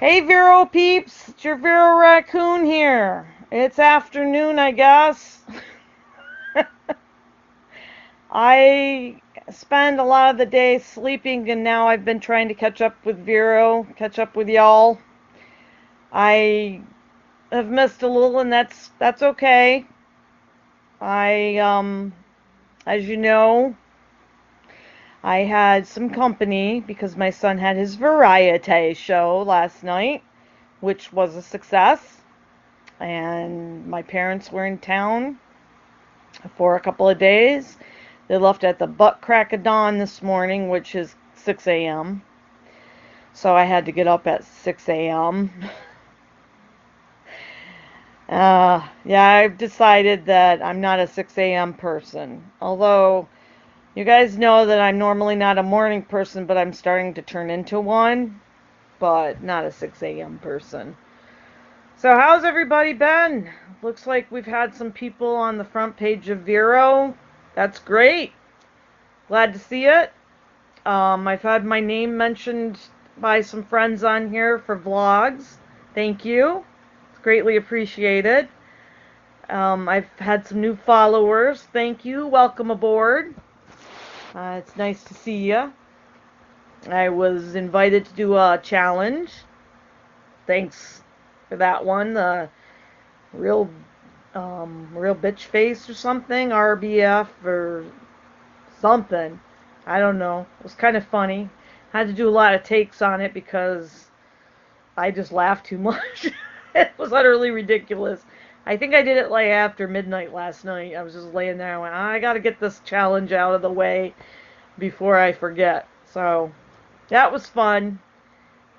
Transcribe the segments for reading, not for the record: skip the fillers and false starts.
Hey Vero peeps, it's your Vero Raccoon here. It's afternoon, I guess. I spend a lot of the day sleeping, and now I've been trying to catch up with Vero, catch up with y'all. I have missed a little, and that's okay. I as you know, I had some company because my son had his variety show last night, which was a success. And my parents were in town for a couple of days. They left at the butt crack of dawn this morning, which is 6 a.m. So I had to get up at 6 a.m. Yeah, I've decided that I'm not a 6 a.m. person. Although you guys know that I'm normally not a morning person, but I'm starting to turn into one, but not a 6 a.m. person. So how's everybody been? Looks like we've had some people on the front page of Vero. That's great. Glad to see it. I've had my name mentioned by some friends on here for vlogs. Thank you. It's greatly appreciated. I've had some new followers. Thank you. Welcome aboard. It's nice to see you. I was invited to do a challenge. Thanks for that one. The real real bitch face or something, RBF or something. I don't know. It was kind of funny. I had to do a lot of takes on it because I just laughed too much. It was utterly ridiculous. I think I did it like after midnight last night. I was just laying there and went, I gotta get this challenge out of the way before I forget. So that was fun.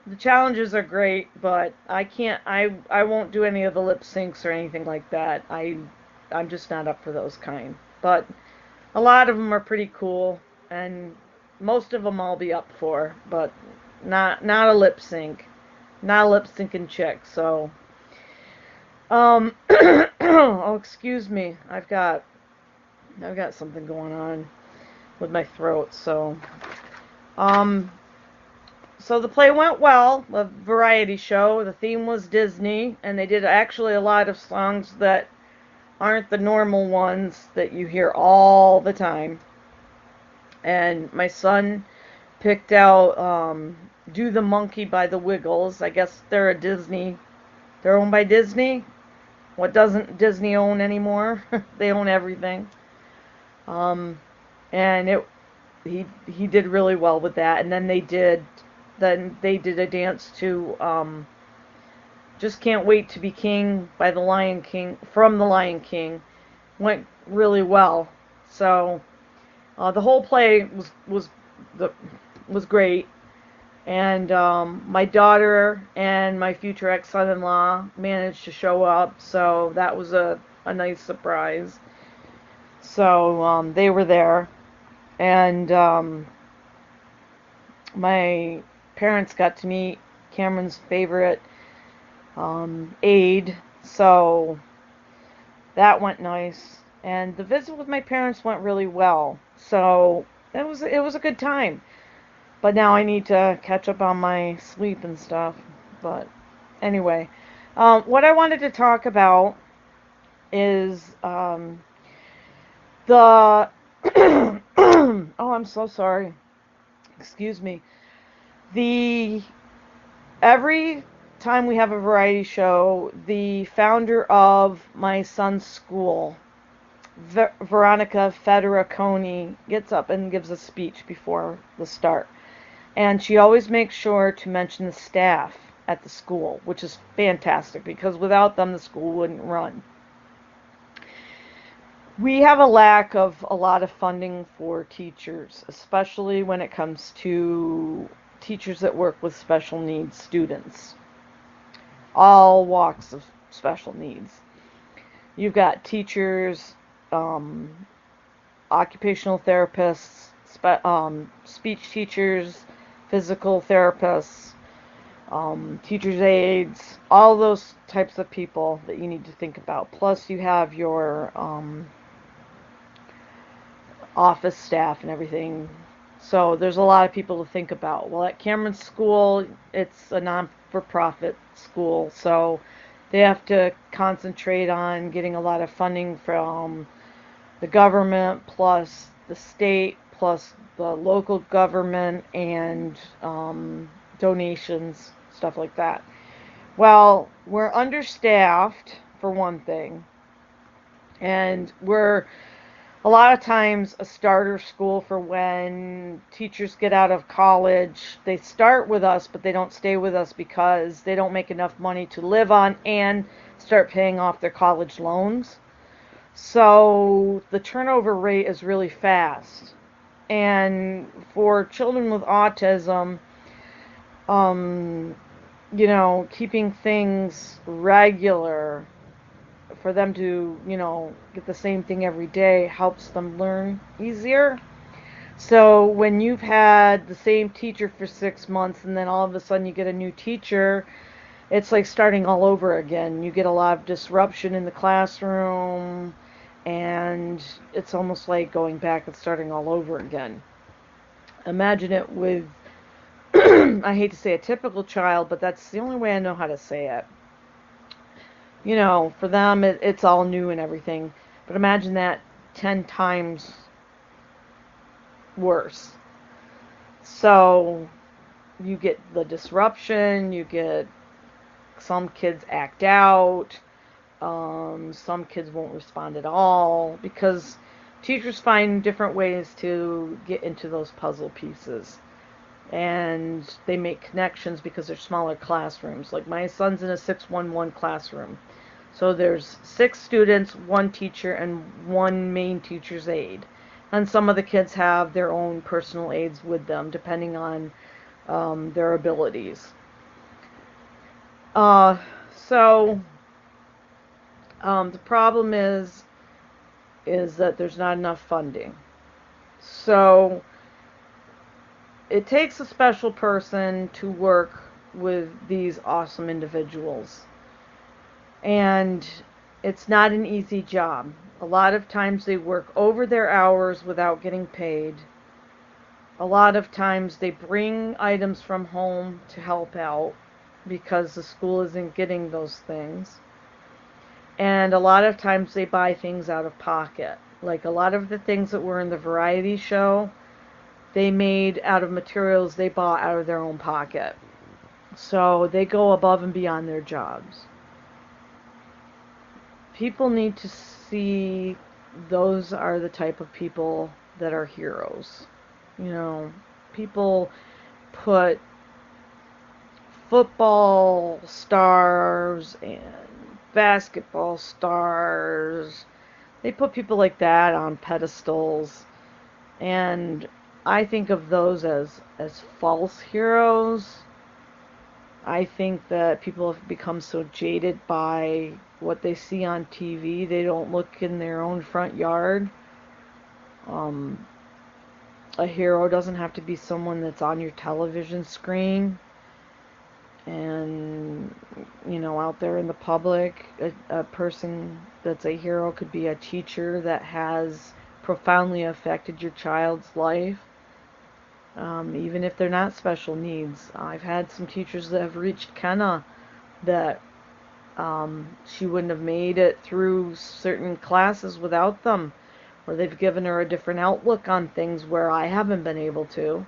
The challenges are great, but I can't I won't do any of the lip syncs or anything like that. I'm just not up for those kind. But a lot of them are pretty cool, and most of them I'll be up for, but not a lip sync. Not a lip syncing chick, so oh, excuse me. I've got something going on with my throat, um so the play went well, a variety show. The theme was Disney, and they did actually a lot of songs that aren't the normal ones that you hear all the time. And my son picked out Do the Monkey by the Wiggles. I guess they're a Disney. They're owned by Disney. What doesn't Disney own anymore? They own everything. Um, and it he did really well with that. And then they did a dance to Just Can't Wait to Be King by the Lion King, from the Lion King. Went really well. So the whole play the, was great. And my daughter and my future ex-son-in-law managed to show up, so that was a nice surprise. So they were there, and my parents got to meet Cameron's favorite aide, so that went nice. And the visit with my parents went really well, so it was a good time. But now I need to catch up on my sleep and stuff. But anyway, what I wanted to talk about is the. Oh, I'm so sorry. Excuse me. The Every time we have a variety show, the founder of my son's school, Veronica Federaconi, gets up and gives a speech before the start. And she always makes sure to mention the staff at the school, which is fantastic because without them, the school wouldn't run. We have a lack of a lot of funding for teachers, especially when it comes to teachers that work with special needs students, all walks of special needs. You've got teachers, um, occupational therapists, speech teachers, physical therapists, teachers' aides, all those types of people that you need to think about. Plus, you have your office staff and everything. So there's a lot of people to think about. Well, at Cameron's school, it's a for-profit school, so they have to concentrate on getting a lot of funding from the government, plus the state, plus the local government, and donations, stuff like that. Well, we're understaffed, for one thing, and we're a lot of times a starter school for when teachers get out of college. They start with us, but they don't stay with us because they don't make enough money to live on and start paying off their college loans. So the turnover rate is really fast. And for children with autism, um, keeping things regular for them to, get the same thing every day helps them learn easier. So when you've had the same teacher for 6 months and then all of a sudden you get a new teacher, it's like starting all over again. You get a lot of disruption in the classroom, and it's almost like going back and starting all over again. Imagine it with, I hate to say a typical child, but that's the only way I know how to say it. For them, it's all new and everything. But imagine that 10 times worse. So you get the disruption, you get some kids act out, some kids won't respond at all because teachers find different ways to get into those puzzle pieces. And they make connections because they're smaller classrooms. Like my son's in a 611 classroom. So there's 6 students, 1 teacher, and 1 main teacher's aide. And some of the kids have their own personal aides with them, depending on their abilities. So the problem is that there's not enough funding. So it takes a special person to work with these awesome individuals. And it's not an easy job. A lot of times they work over their hours without getting paid. A lot of times they bring items from home to help out because the school isn't getting those things. And a lot of times they buy things out of pocket. Like a lot of the things that were in the variety show, they made out of materials they bought out of their own pocket. So they go above and beyond their jobs. People need to see those are the type of people that are heroes. People put football stars and basketball stars. They put people like that on pedestals. And I think of those as false heroes. I think that people have become so jaded by what they see on TV, they don't look in their own front yard. A hero doesn't have to be someone that's on your television screen and, out there in the public. A person that's a hero could be a teacher that has profoundly affected your child's life. Even if they're not special needs. I've had some teachers that have reached Kenna that she wouldn't have made it through certain classes without them, or they've given her a different outlook on things where I haven't been able to.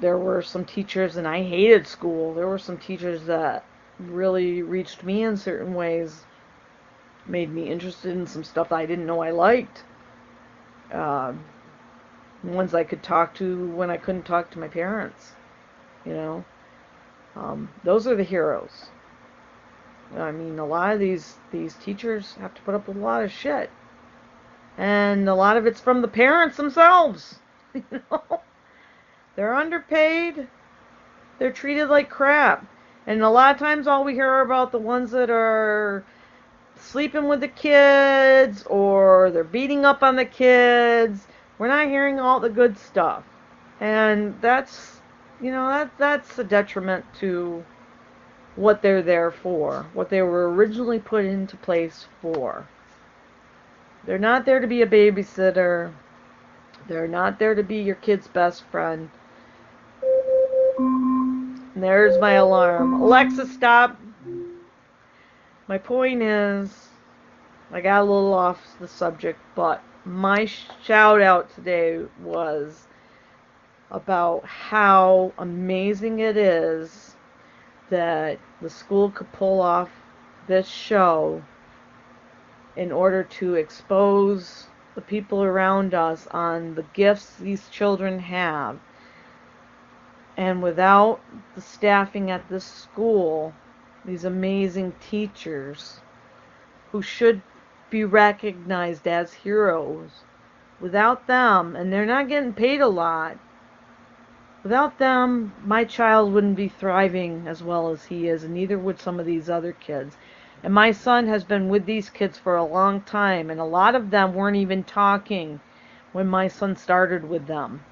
There were some teachers, and I hated school, there were some teachers that really reached me in certain ways, made me interested in some stuff I didn't know I liked. Ones I could talk to when I couldn't talk to my parents. Those are the heroes. I mean, a lot of these teachers have to put up with a lot of shit. And a lot of it's from the parents themselves. They're underpaid. They're treated like crap. And a lot of times all we hear about the ones that are sleeping with the kids or they're beating up on the kids. We're not hearing all the good stuff. And that's a detriment to what they're there for, what they were originally put into place for. They're not there to be a babysitter. They're not there to be your kid's best friend. There's my alarm. Alexa, stop. My point is, I got a little off the subject, but my shout out today was about how amazing it is that the school could pull off this show in order to expose the people around us on the gifts these children have. And without the staffing at this school, these amazing teachers who should be recognized as heroes, without them, and they're not getting paid a lot, without them, my child wouldn't be thriving as well as he is, and neither would some of these other kids. And my son has been with these kids for a long time, and a lot of them weren't even talking when my son started with them.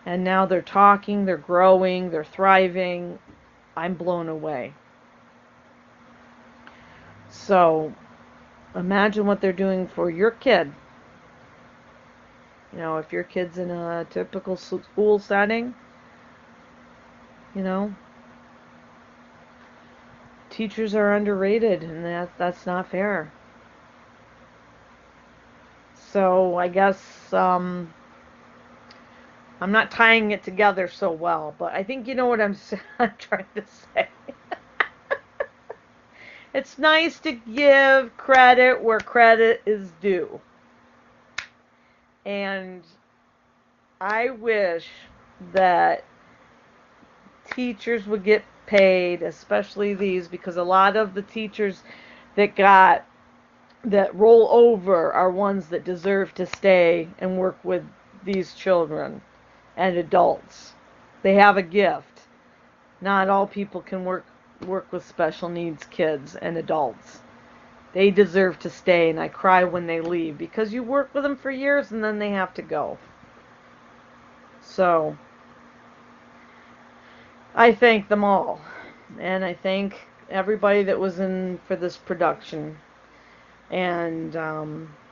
And now they're talking, they're growing, they're thriving. I'm blown away. So, imagine what they're doing for your kid. You know, if your kid's in a typical school setting, you know, teachers are underrated, and that's not fair. So I guess I'm not tying it together so well, but I think you know what I'm trying to say. It's nice to give credit where credit is due. And I wish that teachers would get paid, especially these, because a lot of the teachers that roll over are ones that deserve to stay and work with these children and adults. They have a gift. Not all people can work with special needs kids and adults. They deserve to stay, and I cry when they leave because you work with them for years and then they have to go. So I thank them all, and I thank everybody that was in for this production and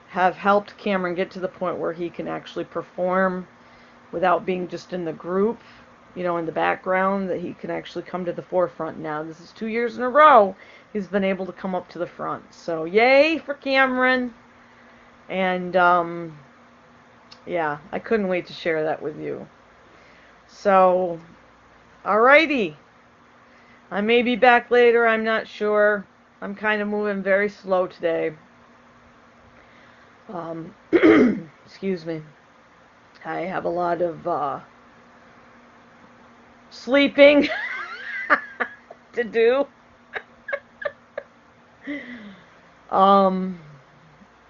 have helped Cameron get to the point where he can actually perform without being just in the group, you know, in the background, that he can actually come to the forefront now. This is 2 years in a row he's been able to come up to the front. So yay for Cameron. And yeah, I couldn't wait to share that with you. So, alrighty. I may be back later, I'm not sure. I'm kind of moving very slow today. Excuse me. I have a lot of sleeping to do.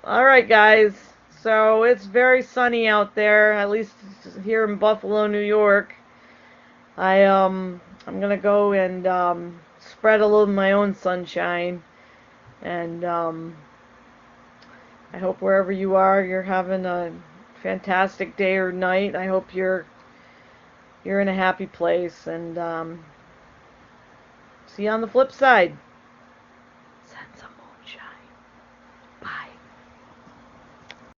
Alright guys, so it's very sunny out there, at least here in Buffalo, New York. I'm gonna go and spread a little of my own sunshine, and I hope wherever you are, you're having a fantastic day or night. I hope you're in a happy place, and see you on the flip side.